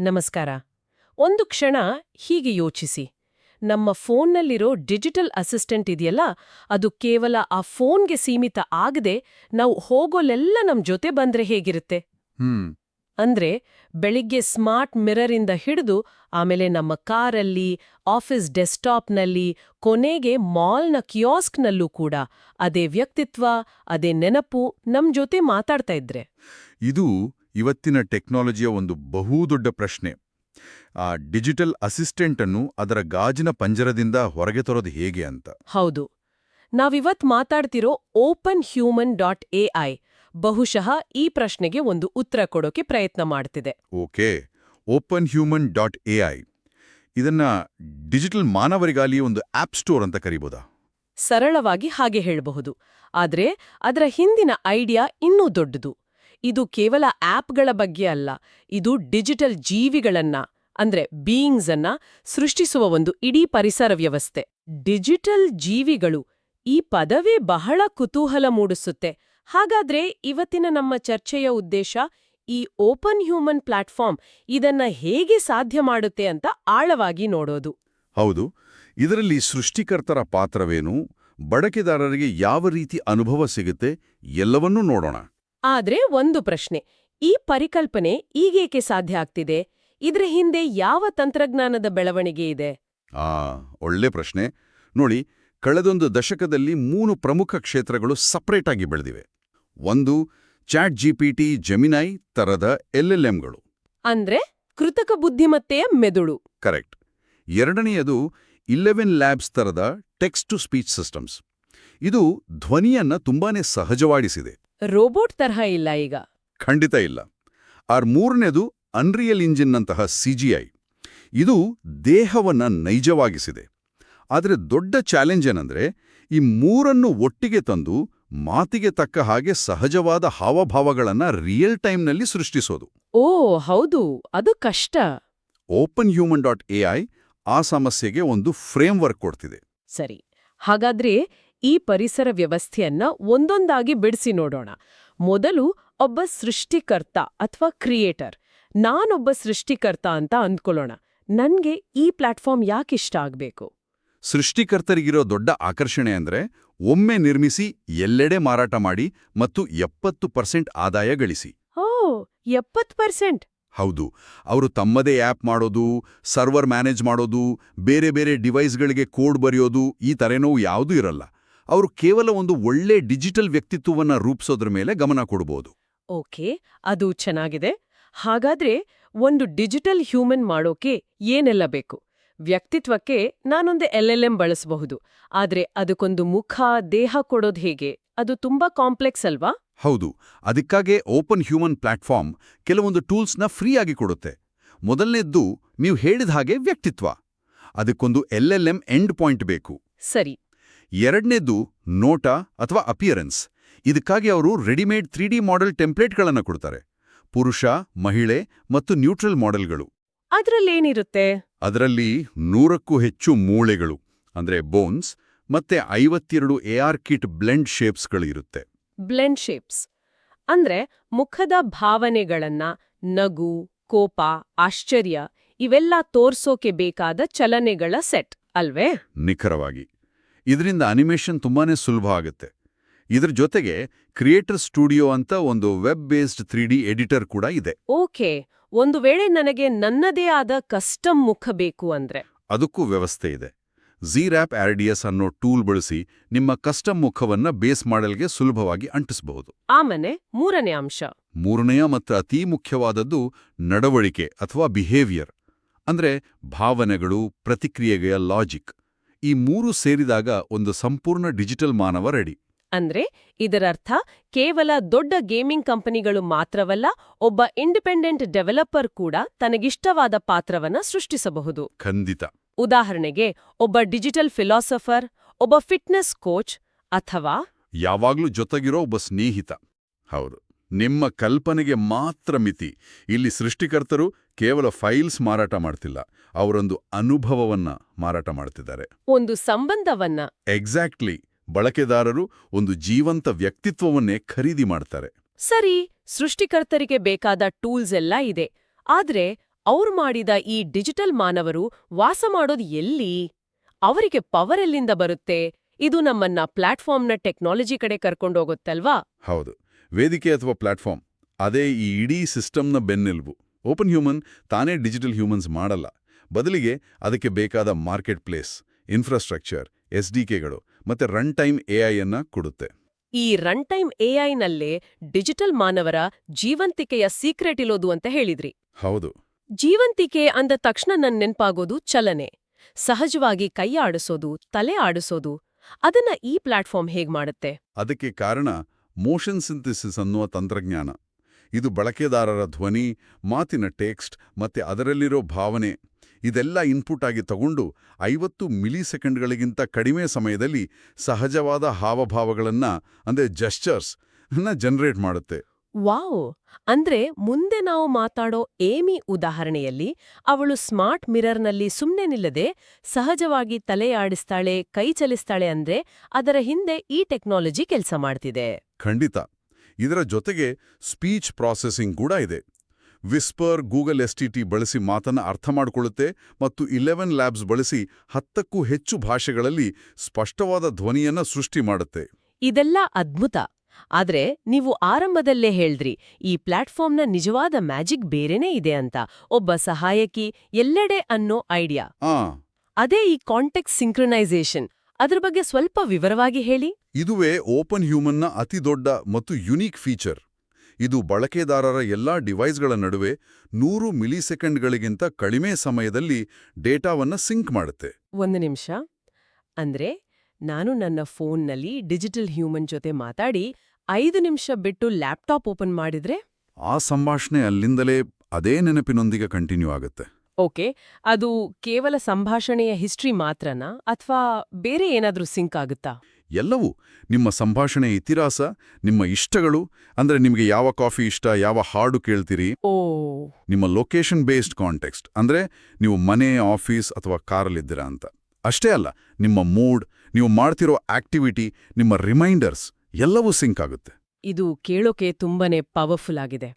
ನಮಸ್ಕಾರ. ಒಂದು ಕ್ಷಣ ಹೀಗೆ ಯೋಚಿಸಿ. ನಮ್ಮ ಫೋನ್ನಲ್ಲಿರೋ ಡಿಜಿಟಲ್ ಅಸಿಸ್ಟೆಂಟ್ ಇದೆಯಲ್ಲ, ಅದು ಕೇವಲ ಆ ಫೋನ್ಗೆ ಸೀಮಿತ ಆಗದೆ ನಾವು ಹೋಗೋಲೆಲ್ಲ ನಮ್ ಜೊತೆ ಬಂದ್ರೆ ಹೇಗಿರುತ್ತೆ? ಅಂದ್ರೆ ಬೆಳಿಗ್ಗೆ ಸ್ಮಾರ್ಟ್ ಮಿರರಿಂದ ಹಿಡಿದು ಆಮೇಲೆ ನಮ್ಮ ಕಾರಲ್ಲಿ, ಆಫೀಸ್ ಡೆಸ್ಕ್ಟಾಪ್ನಲ್ಲಿ, ಕೊನೆಗೆ ಮಾಲ್ನ ಕಿಯಾಸ್ಕ್ನಲ್ಲೂ ಕೂಡ ಅದೇ ವ್ಯಕ್ತಿತ್ವ, ಅದೇ ನೆನಪು ನಮ್ ಜೊತೆ ಮಾತಾಡ್ತಾ ಇದ್ರೆ. ಇದು ಇವತ್ತಿನ ಟೆಕ್ನಾಲಜಿಯ ಒಂದು ಬಹುದೊಡ್ಡ ಪ್ರಶ್ನೆ. ಆ ಡಿಜಿಟಲ್ ಅಸಿಸ್ಟೆಂಟ್ ಅನ್ನು ಅದರ ಗಾಜಿನ ಪಂಜರದಿಂದ ಹೊರಗೆ ತರೋದು ಹೇಗೆ ಅಂತ. ಹೌದು, ನಾವಿವತ್ ಮಾತಾಡ್ತಿರೋ OpenHuman.ai ಬಹುಶಃ ಈ ಪ್ರಶ್ನೆಗೆ ಒಂದು ಉತ್ತರ ಕೊಡೋಕೆ ಪ್ರಯತ್ನ ಮಾಡ್ತಿದೆ. ಓಕೆ, OpenHuman.ai ಇದನ್ನ ಡಿಜಿಟಲ್ ಮಾನವರಿಗಾಗಿ ಒಂದು ಆಪ್ ಸ್ಟೋರ್ ಅಂತ ಕರೀಬೋದಾ? ಸರಳವಾಗಿ ಹಾಗೆ ಹೇಳಬಹುದು. ಆದ್ರೆ ಅದರ ಹಿಂದಿನ ಐಡಿಯಾ ಇನ್ನೂ ದೊಡ್ಡದು. ಇದು ಕೇವಲ ಆಪ್ಗಳ ಬಗ್ಗೆ ಅಲ್ಲ, ಇದು ಡಿಜಿಟಲ್ ಜೀವಿಗಳನ್ನ ಅಂದ್ರೆ ಬೀಯಿಂಗ್ಸ್ ಅನ್ನ ಸೃಷ್ಟಿಸುವ ಒಂದು ಇಡೀ ಪರಿಸರ ವ್ಯವಸ್ಥೆ. ಡಿಜಿಟಲ್ ಜೀವಿಗಳು, ಈ ಪದವೇ ಬಹಳ ಕುತೂಹಲ ಮೂಡಿಸುತ್ತೆ. ಹಾಗಾದ್ರೆ ಇವತ್ತಿನ ನಮ್ಮ ಚರ್ಚೆಯ ಉದ್ದೇಶ ಈ ಓಪನ್ ಹ್ಯೂಮನ್ ಪ್ಲಾಟ್ಫಾರ್ಮ್ ಇದನ್ನ ಹೇಗೆ ಸಾಧ್ಯ ಮಾಡುತ್ತೆ ಅಂತ ಆಳವಾಗಿ ನೋಡೋದು. ಹೌದು, ಇದರಲ್ಲಿ ಸೃಷ್ಟಿಕರ್ತರ ಪಾತ್ರವೇನು, ಬಳಕೆದಾರರಿಗೆ ಯಾವ ರೀತಿ ಅನುಭವ ಸಿಗುತ್ತೆ, ಎಲ್ಲವನ್ನೂ ನೋಡೋಣ. ಆದ್ರೆ ಒಂದು ಪ್ರಶ್ನೆ, ಈ ಪರಿಕಲ್ಪನೆ ಈಗೇಕೆ ಸಾಧ್ಯ ಆಗ್ತಿದೆ? ಇದ್ರ ಹಿಂದೆ ಯಾವ ತಂತ್ರಜ್ಞಾನದ ಬೆಳವಣಿಗೆ ಇದೆ? ಒಳ್ಳೆ ಪ್ರಶ್ನೆ. ನೋಡಿ, ಕಳೆದೊಂದು ದಶಕದಲ್ಲಿ 3 ಪ್ರಮುಖ ಕ್ಷೇತ್ರಗಳು ಸಪರೇಟ್ ಆಗಿ ಬೆಳೆದಿವೆ. ಒಂದು, ಚಾಟ್ ಜಿಪಿಟಿ, ಜೆಮಿನೈ ತರದ LLMಗಳು. ಅಂದ್ರೆ ಕೃತಕ ಬುದ್ಧಿಮತ್ತೆಯ ಮೆದುಳು. ಕರೆಕ್ಟ್. ಎರಡನೆಯದು 11 ಲ್ಯಾಬ್ಸ್ ತರದ ಟೆಕ್ಸ್ಟ್ ಟು ಸ್ಪೀಚ್ ಸಿಸ್ಟಮ್ಸ್. ಇದು ಧ್ವನಿಯನ್ನ ತುಂಬಾನೇ ಸಹಜವಾಗಿಸಿದೆ. ರೋಬೋಟ್ ತರಹ ಇಲ್ಲ ಈಗ. ಖಂಡಿತ ಇಲ್ಲ. ಮೂರನೇದು ಅನ್ರಿಯಲ್ ಇಂಜಿನ್ನಂತಹ CGI. ಇದು ದೇಹವನ್ನ ನೈಜವಾಗಿಸಿದೆ. ಆದರೆ ದೊಡ್ಡ ಚಾಲೆಂಜ್ ಏನಂದ್ರೆ ಈ ಮೂರನ್ನು ಒಟ್ಟಿಗೆ ತಂದು ಮಾತಿಗೆ ತಕ್ಕ ಹಾಗೆ ಸಹಜವಾದ ಹಾವಭಾವಗಳನ್ನ ರಿಯಲ್ ಟೈಮ್ನಲ್ಲಿ ಸೃಷ್ಟಿಸೋದು. ಓ ಹೌದು, ಅದು ಕಷ್ಟ. OpenHuman.ai ಆ ಸಮಸ್ಯೆಗೆ ಒಂದು ಫ್ರೇಮ್ವರ್ಕ್ ಕೊಡ್ತಿದೆ. ಸರಿ, ಹಾಗಾದ್ರೆ ಈ ಪರಿಸರ ವ್ಯವಸ್ಥೆಯನ್ನ ಒಂದೊಂದಾಗಿ ಬಿಡಿಸಿ ನೋಡೋಣ. ಮೊದಲು ಒಬ್ಬ ಸೃಷ್ಟಿಕರ್ತ ಅಥವಾ ಕ್ರಿಯೇಟರ್. ನಾನೊಬ್ಬ ಸೃಷ್ಟಿಕರ್ತ ಅಂತ ಅಂದ್ಕೊಳ್ಳೋಣ. ನನ್ಗೆ ಈ ಪ್ಲಾಟ್ಫಾರ್ಮ್ ಯಾಕಿಷ್ಟ ಆಗ್ಬೇಕು? ಸೃಷ್ಟಿಕರ್ತರಿಗಿರೋ ದೊಡ್ಡ ಆಕರ್ಷಣೆ ಅಂದ್ರೆ ಒಮ್ಮೆ ನಿರ್ಮಿಸಿ ಎಲ್ಲೆಡೆ ಮಾರಾಟ ಮಾಡಿ ಮತ್ತು 70% ಆದಾಯ ಗಳಿಸಿ. ಓ, 70%? ಹೌದು. ಅವರು ತಮ್ಮದೇ ಆ್ಯಪ್ ಮಾಡೋದು, ಸರ್ವರ್ ಮ್ಯಾನೇಜ್ ಮಾಡೋದು, ಬೇರೆ ಬೇರೆ ಡಿವೈಸ್ಗಳಿಗೆ ಕೋಡ್ ಬರೆಯೋದು, ಈ ತಲೆನೋವು ಯಾವುದೂ ಇರಲ್ಲ. ಅವರು ಕೇವಲ ಒಂದು ಒಳ್ಳೆ ಡಿಜಿಟಲ್ ವ್ಯಕ್ತಿತ್ವವನ್ನ ರೂಪಿಸೋದ್ರ ಮೇಲೆ ಗಮನ ಕೊಡಬಹುದು. ಓಕೆ, ಅದು ಚೆನ್ನಾಗಿದೆ. ಹಾಗಾದ್ರೆ ಒಂದು ಡಿಜಿಟಲ್ ಹ್ಯೂಮನ್ ಮಾಡೋಕೆ ಏನೆಲ್ಲ ಬೇಕು? ವ್ಯಕ್ತಿತ್ವಕ್ಕೆ ನಾನೊಂದು LLM ಬಳಸಬಹುದು. ಆದ್ರೆ ಅದಕ್ಕೊಂದು ಮುಖ, ದೇಹ ಕೊಡೋದು ಹೇಗೆ? ಅದು ತುಂಬಾ ಕಾಂಪ್ಲೆಕ್ಸ್ ಅಲ್ವಾ? ಹೌದು. ಅದಕ್ಕಾಗೇ ಓಪನ್ ಹ್ಯೂಮನ್ ಪ್ಲಾಟ್ಫಾರ್ಮ್ ಕೆಲವೊಂದು ಟೂಲ್ಸ್ನ ಫ್ರೀಯಾಗಿ ಕೊಡುತ್ತೆ. ಮೊದಲನೇದ್ದು ನೀವು ಹೇಳಿದ ಹಾಗೆ ವ್ಯಕ್ತಿತ್ವ. ಅದಕ್ಕೊಂದು LLM ಎಂಡ್ ಪಾಯಿಂಟ್ ಬೇಕು. ಸರಿ. ಎರಡನೇದು ನೋಟ ಅಥವಾ ಅಪಿಯರೆನ್ಸ್. ಇದಕ್ಕಾಗಿ ಅವರು ರೆಡಿಮೇಡ್ 3D ಮಾಡೆಲ್ ಟೆಂಪ್ಲೇಟ್ಗಳನ್ನು ಕೊಡ್ತಾರೆ. ಪುರುಷ, ಮಹಿಳೆ ಮತ್ತು ನ್ಯೂಟ್ರಲ್ ಮಾಡೆಲ್ಗಳು. ಅದ್ರಲ್ಲೇನಿರುತ್ತೆ? ಅದರಲ್ಲಿ 100ಕ್ಕೂ ಹೆಚ್ಚು ಮೂಳೆಗಳು ಅಂದ್ರೆ ಬೋನ್ಸ್ ಮತ್ತೆ 52 AR ಕಿಟ್ ಬ್ಲೆಂಡ್ ಶೇಪ್ಸ್ಗಳು ಇರುತ್ತೆ. ಬ್ಲೆಂಡ್ ಶೇಪ್ಸ್ ಅಂದ್ರೆ ಮುಖದ ಭಾವನೆಗಳನ್ನ, ನಗು, ಕೋಪ, ಆಶ್ಚರ್ಯ ಇವೆಲ್ಲ ತೋರ್ಸೋಕೆ ಬೇಕಾದ ಚಲನೆಗಳ ಸೆಟ್ ಅಲ್ವೇ? ನಿಖರವಾಗಿ. ಇದರಿಂದ ಅನಿಮೇಷನ್ ತುಂಬಾನೇ ಸುಲಭ ಆಗುತ್ತೆ. ಇದ್ರ ಜೊತೆಗೆ ಕ್ರಿಯೇಟರ್ ಸ್ಟುಡಿಯೋ ಅಂತ ಒಂದು ವೆಬ್ ಬೇಸ್ಡ್ 3D ಎಡಿಟರ್ ಕೂಡ ಇದೆ. ಓಕೆ, ಒಂದು ವೇಳೆ ನನಗೆ ನನ್ನದೇ ಆದ ಕಸ್ಟಮ್ ಮುಖ ಬೇಕು ಅಂದ್ರೆ? ಅದಕ್ಕೂ ವ್ಯವಸ್ಥೆ ಇದೆ. ZRAP RDS ಅನ್ನೋ ಟೂಲ್ ಬಳಸಿ ನಿಮ್ಮ ಕಸ್ಟಮ್ ಮುಖವನ್ನ ಬೇಸ್ ಮಾಡೆಲ್ಗೆ ಸುಲಭವಾಗಿ ಅಂಟಿಸಬಹುದು. ಆಮೇಲೆ ಮೂರನೇ ಅಂಶ. ಮೂರನೆಯ ಮತ್ತು ಅತೀ ಮುಖ್ಯವಾದದ್ದು ನಡವಳಿಕೆ ಅಥವಾ ಬಿಹೇವಿಯರ್. ಅಂದ್ರೆ ಭಾವನೆಗಳು, ಪ್ರತಿಕ್ರಿಯೆಯ ಲಾಜಿಕ್. ಈ ಮೂರು ಸೇರಿದಾಗ ಒಂದು ಸಂಪೂರ್ಣ ಡಿಜಿಟಲ್ ಮಾನವ ರೆಡಿ. ಅಂದ್ರೆ ಇದರರ್ಥ ಕೇವಲ ದೊಡ್ಡ ಗೇಮಿಂಗ್ ಕಂಪನಿಗಳು ಮಾತ್ರವಲ್ಲ, ಒಬ್ಬ ಇಂಡಿಪೆಂಡೆಂಟ್ ಡೆವಲಪರ್ ಕೂಡ ತನಗಿಷ್ಟವಾದ ಪಾತ್ರವನ್ನ ಸೃಷ್ಟಿಸಬಹುದು. ಖಂಡಿತ. ಉದಾಹರಣೆಗೆ ಒಬ್ಬ ಡಿಜಿಟಲ್ ಫಿಲಾಸಫರ್, ಒಬ್ಬ ಫಿಟ್ನೆಸ್ ಕೋಚ್, ಅಥವಾ ಯಾವಾಗ್ಲೂ ಜೊತೆಗಿರೋ ಒಬ್ಬ ಸ್ನೇಹಿತ. ಹೌದು, ನಿಮ್ಮ ಕಲ್ಪನೆಗೆ ಮಾತ್ರ ಮಿತಿ. ಇಲ್ಲಿ ಸೃಷ್ಟಿಕರ್ತರು ಕೇವಲ ಫೈಲ್ಸ್ ಮಾರಾಟ ಮಾಡ್ತಿಲ್ಲ, ಅವರೊಂದು ಅನುಭವವನ್ನ ಮಾರಾಟ ಮಾಡ್ತಿದ್ದಾರೆ, ಒಂದು ಸಂಬಂಧವನ್ನ. ಎಕ್ಸಾಕ್ಟ್ಲಿ. ಬಳಕೆದಾರರು ಒಂದು ಜೀವಂತ ವ್ಯಕ್ತಿತ್ವವನ್ನೇ ಖರೀದಿ ಮಾಡ್ತಾರೆ. ಸರಿ, ಸೃಷ್ಟಿಕರ್ತರಿಗೆ ಬೇಕಾದ ಟೂಲ್ಸ್ ಎಲ್ಲ ಇದೆ. ಆದ್ರೆ ಅವ್ರು ಮಾಡಿದ ಈ ಡಿಜಿಟಲ್ ಮಾನವರು ವಾಸ ಮಾಡೋದು ಎಲ್ಲಿ? ಅವರಿಗೆ ಪವರ್ ಎಲ್ಲಿಂದ ಬರುತ್ತೆ? ಇದು ನಮ್ಮನ್ನ ಪ್ಲಾಟ್ಫಾರ್ಮ್ನ ಟೆಕ್ನಾಲಜಿ ಕಡೆ ಕರ್ಕೊಂಡೋಗುತ್ತಲ್ವಾ? ಹೌದು, ವೇದಿಕೆ ಅಥವಾ ಪ್ಲಾಟ್ಫಾರ್ಮ್ ಅದೇ ಈ ಇಡೀ ಸಿಸ್ಟಮ್ನ ಬೆನ್ನೆಲುಬು. ಓಪನ್ ಹ್ಯೂಮನ್ ತಾನೇ ಡಿಜಿಟಲ್ ಹ್ಯೂಮನ್ಸ್ ಮಾಡಲ್ಲ. ಬದಲಿಗೆ ಅದಕ್ಕೆ ಬೇಕಾದ ಮಾರ್ಕೆಟ್ ಪ್ಲೇಸ್, ಇನ್ಫ್ರಾಸ್ಟ್ರಕ್ಚರ್, SDKಗಳು ಮತ್ತೆ ರನ್ ಟೈಮ್ AI ಕೊಡುತ್ತೆ. ಈ ರನ್ ಟೈಮ್ AIನಲ್ಲೇ ಡಿಜಿಟಲ್ ಮಾನವರ ಜೀವಂತಿಕೆಯ ಸೀಕ್ರೆಟ್ ಇರೋದು ಅಂತ ಹೇಳಿದ್ರಿ. ಹೌದು. ಜೀವಂತಿಕೆ ಅಂದ ತಕ್ಷಣ ನನ್ ನೆನ್ಪಾಗೋದು ಚಲನೆ. ಸಹಜವಾಗಿ ಕೈ ಆಡಿಸೋದು, ತಲೆ ಆಡಿಸೋದು. ಅದನ್ನ ಈ ಪ್ಲಾಟ್ಫಾರ್ಮ್ ಹೇಗ್ ಮಾಡುತ್ತೆ? ಅದಕ್ಕೆ ಕಾರಣ ಮೋಷನ್ ಸಿಂಥಿಸಿಸ್ ಅನ್ನುವ ತಂತ್ರಜ್ಞಾನ. ಇದು ಬಳಕೆದಾರರ ಧ್ವನಿ, ಮಾತಿನ ಟೆಕ್ಸ್ಟ್ ಮತ್ತೆ ಅದರಲ್ಲಿರೋ ಭಾವನೆ ಇದೆಲ್ಲ ಇನ್ಪುಟ್ ಆಗಿ ತಗೊಂಡು 50 ಮಿಲಿಸೆಕೆಂಡ್ಗಳಿಗಿಂತ ಕಡಿಮೆ ಸಮಯದಲ್ಲಿ ಸಹಜವಾದ ಹಾವಭಾವಗಳನ್ನ ಅಂದ್ರೆ ಜೆಸ್ಚರ್ಸ್ ಜನರೇಟ್ ಮಾಡುತ್ತೆ. ವಾವ್! ಅಂದ್ರೆ ಮುಂದೆ ನಾವು ಮಾತಾಡೋ ಏಮಿ ಉದಾಹರಣೆಯಲ್ಲಿ ಅವಳು ಸ್ಮಾರ್ಟ್ ಮಿರರ್ನಲ್ಲಿ ಸುಮ್ನೆ ನಿಲ್ಲದೆ ಸಹಜವಾಗಿ ತಲೆ ಆಡಿಸ್ತಾಳೆ, ಕೈ ಚಲಿಸ್ತಾಳೆ ಅಂದ್ರೆ ಅದರ ಹಿಂದೆ ಈ ಟೆಕ್ನಾಲಜಿ ಕೆಲಸ ಮಾಡ್ತಿದೆ. ಖಂಡಿತ. ಇದರ ಜೊತೆಗೆ ಸ್ಪೀಚ್ ಪ್ರಾಸೆಸಿಂಗ್ ಕೂಡ ಇದೆ. ವಿಸ್ಪರ್, ಗೂಗಲ್ STT ಬಳಸಿ ಮಾತನ್ನ ಅರ್ಥ ಮಾಡಿಕೊಳ್ಳುತ್ತೆ ಮತ್ತು 11 ಲ್ಯಾಬ್ಸ್ ಬಳಸಿ 10ಕ್ಕೂ ಹೆಚ್ಚು ಭಾಷೆಗಳಲ್ಲಿ ಸ್ಪಷ್ಟವಾದ ಧ್ವನಿಯನ್ನ ಸೃಷ್ಟಿ ಮಾಡುತ್ತೆ. ಇದೆಲ್ಲ ಅದ್ಭುತ. ಆದ್ರೆ ನೀವು ಆರಂಭದಲ್ಲೇ ಹೇಳ್ದ್ರಿ, ಈ ಪ್ಲಾಟ್ಫಾರ್ಮ್ನ ನಿಜವಾದ ಮ್ಯಾಜಿಕ್ ಬೇರೆನೇ ಇದೆ ಅಂತ. ಒಬ್ಬ ಸಹಾಯಕಿ ಎಲ್ಲೆಡೆ ಅನ್ನೋ ಐಡಿಯಾ. ಅದೇ ಈ ಕಾಂಟೆಕ್ಸ್ಟ್ ಸಿಂಕ್ರನೈಸೇಷನ್. ಅದ್ರ ಬಗ್ಗೆ ಸ್ವಲ್ಪ ವಿವರವಾಗಿ ಹೇಳಿ. ಇದುವೇ ಓಪನ್ ಹ್ಯೂಮನ್ನ ಅತಿದೊಡ್ಡ ಮತ್ತು ಯುನೀಕ್ ಫೀಚರ್. ಇದು ಬಳಕೆದಾರರ ಎಲ್ಲಾ ಡಿವೈಸ್ಗಳ ನಡುವೆ 100 ಮಿಲಿಸೆಕೆಂಡ್ಗಳಿಗಿಂತ ಕಡಿಮೆ ಸಮಯದಲ್ಲಿ ಡೇಟಾವನ್ನ ಸಿಂಕ್ ಮಾಡುತ್ತೆ. ಒಂದು ನಿಮಿಷ. ಅಂದ್ರೆ ನಾನು ನನ್ನ ಫೋನ್ನಲ್ಲಿ ಡಿಜಿಟಲ್ ಹ್ಯೂಮನ್ ಜೊತೆ ಮಾತಾಡಿ 5 ನಿಮಿಷ ಬಿಟ್ಟು ಲ್ಯಾಪ್ಟಾಪ್ ಓಪನ್ ಮಾಡಿದ್ರೆ ಆ ಸಂಭಾಷಣೆ ಅಲ್ಲಿಂದಲೇ ಅದೇ ನೆನಪಿನೊಂದಿಗೆ ಕಂಟಿನ್ಯೂ ಆಗುತ್ತೆ. ಓಕೆ, ಅದು ಕೇವಲ ಸಂಭಾಷಣೆಯ ಹಿಸ್ಟ್ರಿ ಮಾತ್ರನಾ ಅಥವಾ ಬೇರೆ ಏನಾದ್ರೂ ಸಿಂಕ್ ಆಗುತ್ತಾ? ಎಲ್ಲವೂ. ನಿಮ್ಮ ಸಂಭಾಷಣೆ ಇತಿಹಾಸ, ನಿಮ್ಮ ಇಷ್ಟಗಳು, ಅಂದ್ರೆ ನಿಮಗೆ ಯಾವ ಕಾಫಿ ಇಷ್ಟ, ಯಾವ ಹಾಡು ಕೇಳ್ತೀರಿ, ಓ, ನಿಮ್ಮ ಲೊಕೇಶನ್ ಬೇಸ್ಡ್ ಕಾಂಟೆಕ್ಸ್ಟ್, ಅಂದ್ರೆ ನೀವು ಮನೆ, ಆಫೀಸ್ ಅಥವಾ ಕಾರಲ್ಲಿದ್ದೀರಾ ಅಂತ. ಅಷ್ಟೇ ಅಲ್ಲ, ನಿಮ್ಮ ಮೂಡ್, ನೀವು ಮಾಡ್ತಿರೋ ಆಕ್ಟಿವಿಟಿ, ನಿಮ್ಮ ರಿಮೈಂಡರ್ಸ್ ಎಲ್ಲವೂ ಸಿಂಕ್ ಆಗುತ್ತೆ. ಇದು ಕೇಳೋಕೆ ತುಂಬಾನೇ ಪವರ್ಫುಲ್ ಆಗಿದೆ.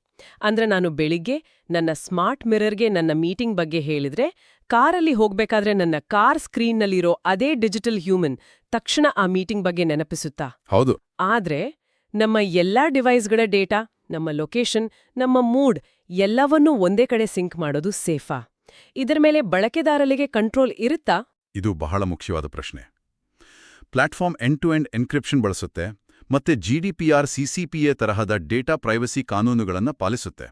ಅಂದ್ರೆ ನಾನು ಬೆಳಿಗ್ಗೆ ನನ್ನ ಸ್ಮಾರ್ಟ್ ಮಿರರ್ಗೆ ನನ್ನ ಮೀಟಿಂಗ್ ಬಗ್ಗೆ ಹೇಳಿದ್ರೆ, ಕಾರಲ್ಲಿ ಹೋಗ್ಬೇಕಾದ್ರೆ ನನ್ನ ಕಾರ್ ಸ್ಕ್ರೀನ್ನಲ್ಲಿರೋ ಅದೇ ಡಿಜಿಟಲ್ ಹ್ಯೂಮನ್ ತಕ್ಷಣ ಆ ಮೀಟಿಂಗ್ ಬಗ್ಗೆ ನೆನಪಿಸುತ್ತಾ? ಹೌದು. ಆದ್ರೆ ನಮ್ಮ ಎಲ್ಲಾ ಡಿವೈಸ್ಗಳ ಡೇಟಾ, ನಮ್ಮ ಲೊಕೇಶನ್, ನಮ್ಮ ಮೂಡ್ ಎಲ್ಲವನ್ನೂ ಒಂದೇ ಕಡೆ ಸಿಂಕ್ ಮಾಡೋದು ಸೇಫಾ? ಇದರ ಮೇಲೆ ಬಳಕೆದಾರರಿಗೆ ಕಂಟ್ರೋಲ್ ಇರುತ್ತಾ? ಇದು ಬಹಳ ಮುಖ್ಯವಾದ ಪ್ರಶ್ನೆ. ಪ್ಲಾಟ್ಫಾರ್ಮ್ ಎಂಡ್-ಟು-ಎಂಡ್ ಎನ್ಕ್ರಿಪ್ಷನ್ ಬಳಸುತ್ತೆ ಮತ್ತೆ GDPR, CCPA ತರಹದ ಡೇಟಾ ಪ್ರೈವಸಿ ಕಾನೂನುಗಳನ್ನ ಪಾಲಿಸುತ್ತೆ.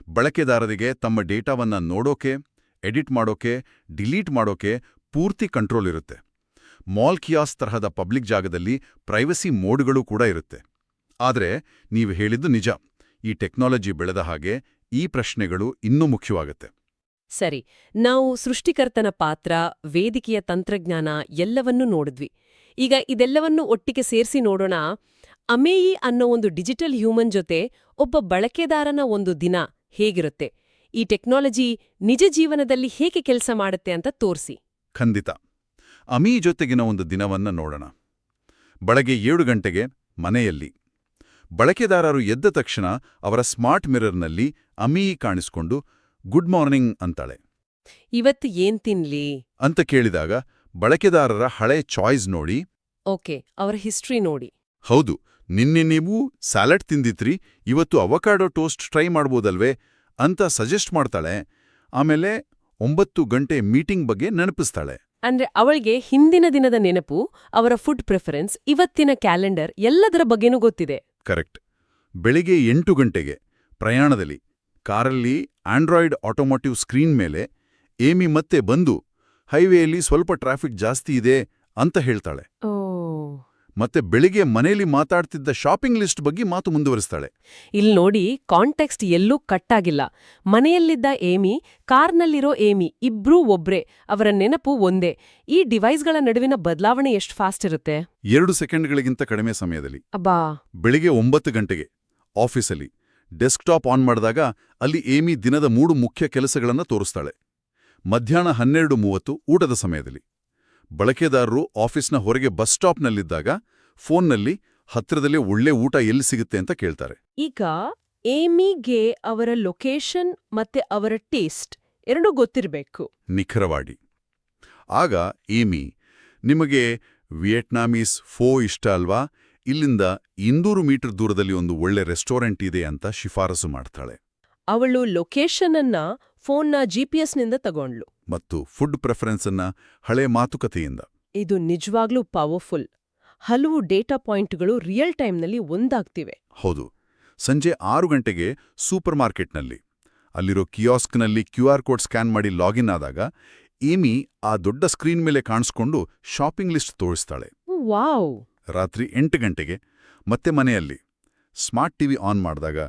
ಬಳಕೆದಾರರಿಗೆ ತಮ್ಮ ಡೇಟಾವನ್ನ ನೋಡೋಕೆ, ಎಡಿಟ್ ಮಾಡೋಕೆ, ಡಿಲೀಟ್ ಮಾಡೋಕೆ ಪೂರ್ತಿ ಕಂಟ್ರೋಲ್ ಇರುತ್ತೆ. ಮಾಲ್ ಕಿಯಾಸ್ ತರಹದ ಪಬ್ಲಿಕ್ ಜಾಗದಲ್ಲಿ ಪ್ರೈವಸಿ ಮೋಡ್ಗಳು ಕೂಡ ಇರುತ್ತೆ. ಆದ್ರೆ ನೀವು ಹೇಳಿದ್ದು ನಿಜ. ಈ ಟೆಕ್ನಾಲಜಿ ಬೆಳೆದ ಹಾಗೆ ಈ ಪ್ರಶ್ನೆಗಳು ಇನ್ನೂ ಮುಖ್ಯವಾಗುತ್ತೆ. ಸರಿ, ನಾವು ಸೃಷ್ಟಿಕರ್ತನ ಪಾತ್ರ, ವೇದಿಕೆಯ ತಂತ್ರಜ್ಞಾನ ಎಲ್ಲವನ್ನೂ ನೋಡಿದ್ವಿ. ಈಗ ಇದೆಲ್ಲವನ್ನೂ ಒಟ್ಟಿಗೆ ಸೇರಿಸಿ ನೋಡೋಣ. ಅಮೇಯಿ ಅನ್ನೋ ಒಂದು ಡಿಜಿಟಲ್ ಹ್ಯೂಮನ್ ಜೊತೆ ಒಬ್ಬ ಬಳಕೆದಾರನ ಒಂದು ದಿನ ಹೇಗಿರುತ್ತೆ, ಈ ಟೆಕ್ನಾಲಜಿ ನಿಜ ಜೀವನದಲ್ಲಿ ಹೇಗೆ ಕೆಲಸ ಮಾಡುತ್ತೆ ಅಂತ ತೋರಿಸಿ. ಖಂಡಿತ. ಅಮೀ ಜೊತೆಗಿನ ಒಂದು ದಿನವನ್ನ ನೋಡೋಣ. ಬೆಳಗ್ಗೆ 7 ಗಂಟೆಗೆ ಮನೆಯಲ್ಲಿ. ಬಳಕೆದಾರರು ಎದ್ದ ತಕ್ಷಣ ಅವರ ಸ್ಮಾರ್ಟ್ ಮಿರರ್ನಲ್ಲಿ ಅಮೀ ಕಾಣಿಸ್ಕೊಂಡು ಗುಡ್ ಮಾರ್ನಿಂಗ್ ಅಂತಾಳೆ. ಇವತ್ತು ಏನ್ ತಿನ್ಲಿ ಅಂತ ಕೇಳಿದಾಗ ಬಳಕೆದಾರರ ಹಳೆ ಚಾಯ್ಸ್ ನೋಡಿ, ಓಕೆ, ಅವರ ಹಿಸ್ಟ್ರಿ ನೋಡಿ, ಹೌದು, ನಿನ್ನೆ ನೀವು ಸ್ಯಾಲಡ್ ತಿಂದಿದ್ರಿ, ಇವತ್ತು ಅವಕಾಡೋ ಟೋಸ್ಟ್ ಟ್ರೈ ಮಾಡ್ಬೋದಲ್ವೇ ಅಂತ ಸಜೆಸ್ಟ್ ಮಾಡ್ತಾಳೆ. ಆಮೇಲೆ 9 ಗಂಟೆ ಮೀಟಿಂಗ್ ಬಗ್ಗೆ ನೆನಪಿಸ್ತಾಳೆ. ಅಂದ್ರೆ ಅವಳಿಗೆ ಹಿಂದಿನ ದಿನದ ನೆನಪು, ಅವರ ಫುಡ್ ಪ್ರಿಫರೆನ್ಸ್, ಇವತ್ತಿನ ಕ್ಯಾಲೆಂಡರ್ ಎಲ್ಲದರ ಬಗ್ಗೆನೂ ಗೊತ್ತಿದೆ. ಕರೆಕ್ಟ್. ಬೆಳಿಗ್ಗೆ 8 ಗಂಟೆಗೆ ಪ್ರಯಾಣದಲ್ಲಿ ಕಾರಲ್ಲಿ ಆಂಡ್ರಾಯ್ಡ್ ಆಟೋಮೋಟಿವ್ ಸ್ಕ್ರೀನ್ ಮೇಲೆ ಏಮಿ ಮತ್ತೆ ಬಂದು ಹೈವೇಯಲ್ಲಿ ಸ್ವಲ್ಪ ಟ್ರಾಫಿಕ್ ಜಾಸ್ತಿ ಇದೆ ಅಂತ ಹೇಳ್ತಾಳೆ. ಮತ್ತೆ ಬೆಳಿಗ್ಗೆ ಮನೆಯಲ್ಲಿ ಮಾತಾಡ್ತಿದ್ದ ಶಾಪಿಂಗ್ ಲಿಸ್ಟ್ ಬಗ್ಗೆ ಮಾತು ಮುಂದುವರಿಸ್ತಾಳೆ. ಇಲ್ಲಿ ನೋಡಿ, ಕಾಂಟೆಕ್ಸ್ಟ್ ಎಲ್ಲೂ ಕಟ್ಟಾಗಿಲ್ಲ. ಮನೆಯಲ್ಲಿದ್ದ ಏಮಿ, ಕಾರ್ನಲ್ಲಿರೋ ಏಮಿ ಇಬ್ರೂ ಒಬ್ರೇ, ಅವರ ನೆನಪು ಒಂದೇ. ಈ ಡಿವೈಸ್ಗಳ ನಡುವಿನ ಬದಲಾವಣೆ ಎಷ್ಟು ಫಾಸ್ಟ್ ಇರುತ್ತೆ? 2 ಸೆಕೆಂಡ್ಗಳಿಗಿಂತ ಕಡಿಮೆ ಸಮಯದಲ್ಲಿ. ಅಬ್ಬಾ. ಬೆಳಿಗ್ಗೆ 9 ಗಂಟೆಗೆ ಆಫೀಸಲ್ಲಿ ಡೆಸ್ಕ್ಟಾಪ್ ಆನ್ ಮಾಡಿದಾಗ ಅಲ್ಲಿ ಏಮಿ ದಿನದ 3 ಮುಖ್ಯ ಕೆಲಸಗಳನ್ನ ತೋರಿಸ್ತಾಳೆ. ಮಧ್ಯಾಹ್ನ 12:30 ಊಟದ ಸಮಯದಲ್ಲಿ. ಬಳಕೆದಾರರು ಆಫೀಸ್ನ ಹೊರಗೆ ಬಸ್ ಸ್ಟಾಪ್ನಲ್ಲಿದ್ದಾಗ ಫೋನ್ನಲ್ಲಿ ಹತ್ತಿರದಲ್ಲೇ ಒಳ್ಳೆ ಊಟ ಎಲ್ಲಿ ಸಿಗುತ್ತೆ ಅಂತ ಕೇಳ್ತಾರೆ. ಈಗ ಏಮಿಗೆ ಅವರ ಲೊಕೇಶನ್ ಮತ್ತೆ ಅವರ ಟೇಸ್ಟ್ ಎರಡೂ ಗೊತ್ತಿರಬೇಕು. ನಿಖರವಾಗಿ. ಆಗ ಏಮಿ, ನಿಮಗೆ ವಿಯೆಟ್ನಾಮೀಸ್ ಫೋ ಇಷ್ಟ ಅಲ್ವಾ? ಇಲ್ಲಿಂದ 200 ಮೀಟರ್ ದೂರದಲ್ಲಿ ಒಂದು ಒಳ್ಳೆ ರೆಸ್ಟೋರೆಂಟ್ ಇದೆ ಅಂತ ಶಿಫಾರಸು ಮಾಡ್ತಾಳೆ. ಅವಳು ಲೊಕೇಶನ್ ಅನ್ನ ಫೋನ್ನ ಜಿಪಿಎಸ್ನಿಂದ ತಗೊಂಡ್ಲು. ಮತ್ತು ಫುಡ್ ಪ್ರೆಫರೆನ್ಸನ್ನ ಹಳೆ ಮಾತುಕತೆಯಿಂದ. ಇದು ನಿಜವಾಗ್ಲೂ ಪವರ್ಫುಲ್. ಹಲವು ಡೇಟಾ ಪಾಯಿಂಟ್ಗಳು ರಿಯಲ್ ಟೈಮ್ನಲ್ಲಿ ಒಂದಾಗ್ತಿವೆ. ಹೌದು. ಸಂಜೆ 6 ಗಂಟೆಗೆ ಸೂಪರ್ ಮಾರ್ಕೆಟ್ನಲ್ಲಿ ಅಲ್ಲಿರೋ ಕಿಯಾಸ್ಕ್ನಲ್ಲಿ QR ಕೋಡ್ ಸ್ಕ್ಯಾನ್ ಮಾಡಿ ಲಾಗಿನ್ ಆದಾಗ ಏಮಿ ಆ ದೊಡ್ಡ ಸ್ಕ್ರೀನ್ ಮೇಲೆ ಕಾಣಿಸ್ಕೊಂಡು ಶಾಪಿಂಗ್ ಲಿಸ್ಟ್ ತೋರಿಸ್ತಾಳೆ. ವಾವ್! ರಾತ್ರಿ 8 ಗಂಟೆಗೆ ಮತ್ತೆ ಮನೆಯಲ್ಲಿ ಸ್ಮಾರ್ಟ್ ಟಿವಿ ಆನ್ ಮಾಡಿದಾಗ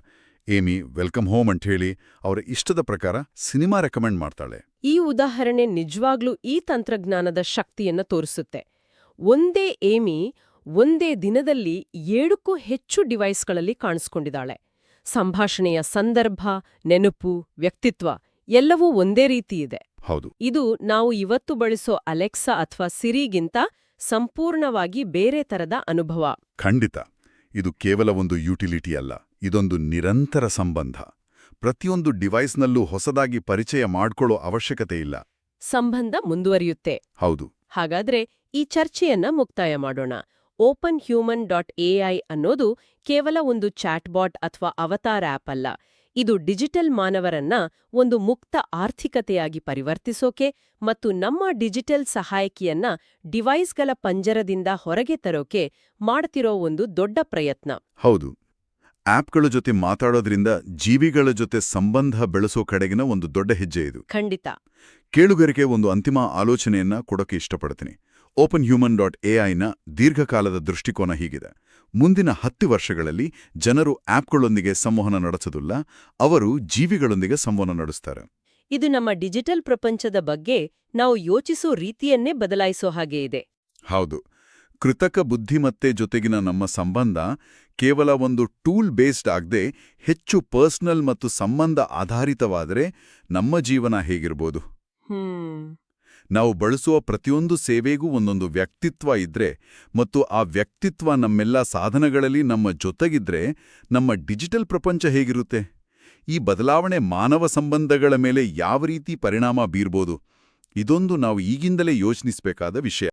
ಏಮಿ ವೆಲ್ಕಮ್ ಹೋಮ್ ಅಂತ ಹೇಳಿ ಅವರ ಇಷ್ಟದ ಪ್ರಕಾರ ಸಿನಿಮಾ ರೆಕಮೆಂಡ್ ಮಾಡ್ತಾಳೆ. ಈ ಉದಾಹರಣೆ ನಿಜವಾಗ್ಲೂ ಈ ತಂತ್ರಜ್ಞಾನದ ಶಕ್ತಿಯನ್ನ ತೋರಿಸುತ್ತೆ. ಒಂದೇ ಏಮಿ ಒಂದೇ ದಿನದಲ್ಲಿ 7ಕ್ಕೂ ಹೆಚ್ಚು ಡಿವೈಸ್ಗಳಲ್ಲಿ ಕಾಣಿಸ್ಕೊಂಡಿದ್ದಾಳೆ. ಸಂಭಾಷಣೆಯ ಸಂದರ್ಭ, ನೆನಪು, ವ್ಯಕ್ತಿತ್ವ ಎಲ್ಲವೂ ಒಂದೇ ರೀತಿ ಇದೆ. ಹೌದು. ಇದು ನಾವು ಇವತ್ತು ಬಳಸೋ ಅಲೆಕ್ಸಾ ಅಥವಾ ಸಿರಿಗಿಂತ ಸಂಪೂರ್ಣವಾಗಿ ಬೇರೆ ತರದ ಅನುಭವ. ಖಂಡಿತ. ಇದು ಕೇವಲ ಒಂದು ಯುಟಿಲಿಟಿ ಅಲ್ಲ, ಇದೊಂದು ನಿರಂತರ ಸಂಬಂಧ. ಪ್ರತಿಯೊಂದು ಡಿವೈಸ್ನಲ್ಲೂ ಹೊಸದಾಗಿ ಪರಿಚಯ ಮಾಡ್ಕೊಳ್ಳೋ ಅವಶ್ಯಕತೆ ಇಲ್ಲ. ಸಂಬಂಧ ಮುಂದುವರಿಯುತ್ತೆ. ಹೌದು. ಹಾಗಾದ್ರೆ ಈ ಚರ್ಚೆಯನ್ನ ಮುಕ್ತಾಯ ಮಾಡೋಣ. OpenHuman.ai ಅನ್ನೋದು ಕೇವಲ ಒಂದು ಚಾಟ್ಬಾಟ್ ಅಥವಾ ಅವತಾರ್ ಆಪ್ ಅಲ್ಲ. ಇದು ಡಿಜಿಟಲ್ ಮಾನವರನ್ನ ಒಂದು ಮುಕ್ತ ಆರ್ಥಿಕತೆಯಾಗಿ ಪರಿವರ್ತಿಸೋಕೆ ಮತ್ತು ನಮ್ಮ ಡಿಜಿಟಲ್ ಸಹಾಯಕಿಯನ್ನ ಡಿವೈಸ್ಗಳ ಪಂಜರದಿಂದ ಹೊರಗೆ ತರೋಕೆ ಮಾಡ್ತಿರೋ ಒಂದು ದೊಡ್ಡ ಪ್ರಯತ್ನ. ಹೌದು. ಆಪ್ಗಳ ಜೊತೆ ಮಾತಾಡೋದ್ರಿಂದ ಜೀವಿಗಳ ಜೊತೆ ಸಂಬಂಧ ಬೆಳೆಸೋ ಕಡೆಗಿನ ಒಂದು ದೊಡ್ಡ ಹೆಜ್ಜೆ ಇದು. ಖಂಡಿತ. ಕೇಳುಗರಿಗೆ ಒಂದು ಅಂತಿಮ ಆಲೋಚನೆಯನ್ನ ಕೊಡೋಕೆ ಇಷ್ಟಪಡ್ತೀನಿ. OpenHuman.aiನ ದೀರ್ಘಕಾಲದ ದೃಷ್ಟಿಕೋನ ಹೀಗಿದೆ. ಮುಂದಿನ 10 ವರ್ಷಗಳಲ್ಲಿ ಜನರು ಆಪ್ಗಳೊಂದಿಗೆ ಸಂವಹನ ನಡೆಸೋದಿಲ್ಲ, ಅವರು ಜೀವಿಗಳೊಂದಿಗೆ ಸಂವಹನ ನಡೆಸ್ತಾರೆ. ಇದು ನಮ್ಮ ಡಿಜಿಟಲ್ ಪ್ರಪಂಚದ ಬಗ್ಗೆ ನಾವು ಯೋಚಿಸೋ ರೀತಿಯನ್ನೇ ಬದಲಾಯಿಸೋ ಹಾಗೆ ಇದೆ. ಹೌದು. ಕೃತಕ ಬುದ್ಧಿಮತ್ತೆ ಜೊತೆಗಿನ ನಮ್ಮ ಸಂಬಂಧ ಕೇವಲ ಒಂದು ಟೂಲ್ ಬೇಸ್ಡ್ ಆಗದೆ ಹೆಚ್ಚು ಪರ್ಸನಲ್ ಮತ್ತು ಸಂಬಂಧ ಆಧಾರಿತವಾದರೆ ನಮ್ಮ ಜೀವನ ಹೇಗಿರ್ಬೋದು? ನಾವು ಬಳಸುವ ಪ್ರತಿಯೊಂದು ಸೇವೆಗೂ ಒಂದೊಂದು ವ್ಯಕ್ತಿತ್ವ ಇದ್ರೆ ಮತ್ತು ಆ ವ್ಯಕ್ತಿತ್ವ ನಮ್ಮೆಲ್ಲ ಸಾಧನಗಳಲ್ಲಿ ನಮ್ಮ ಜೊತೆಗಿದ್ರೆ ನಮ್ಮ ಡಿಜಿಟಲ್ ಪ್ರಪಂಚ ಹೇಗಿರುತ್ತೆ? ಈ ಬದಲಾವಣೆ ಮಾನವ ಸಂಬಂಧಗಳ ಮೇಲೆ ಯಾವ ರೀತಿ ಪರಿಣಾಮ ಬೀರ್ಬೋದು? ಇದೊಂದು ನಾವು ಈಗಿಂದಲೇ ಯೋಚಿಸಬೇಕಾದ ವಿಷಯ.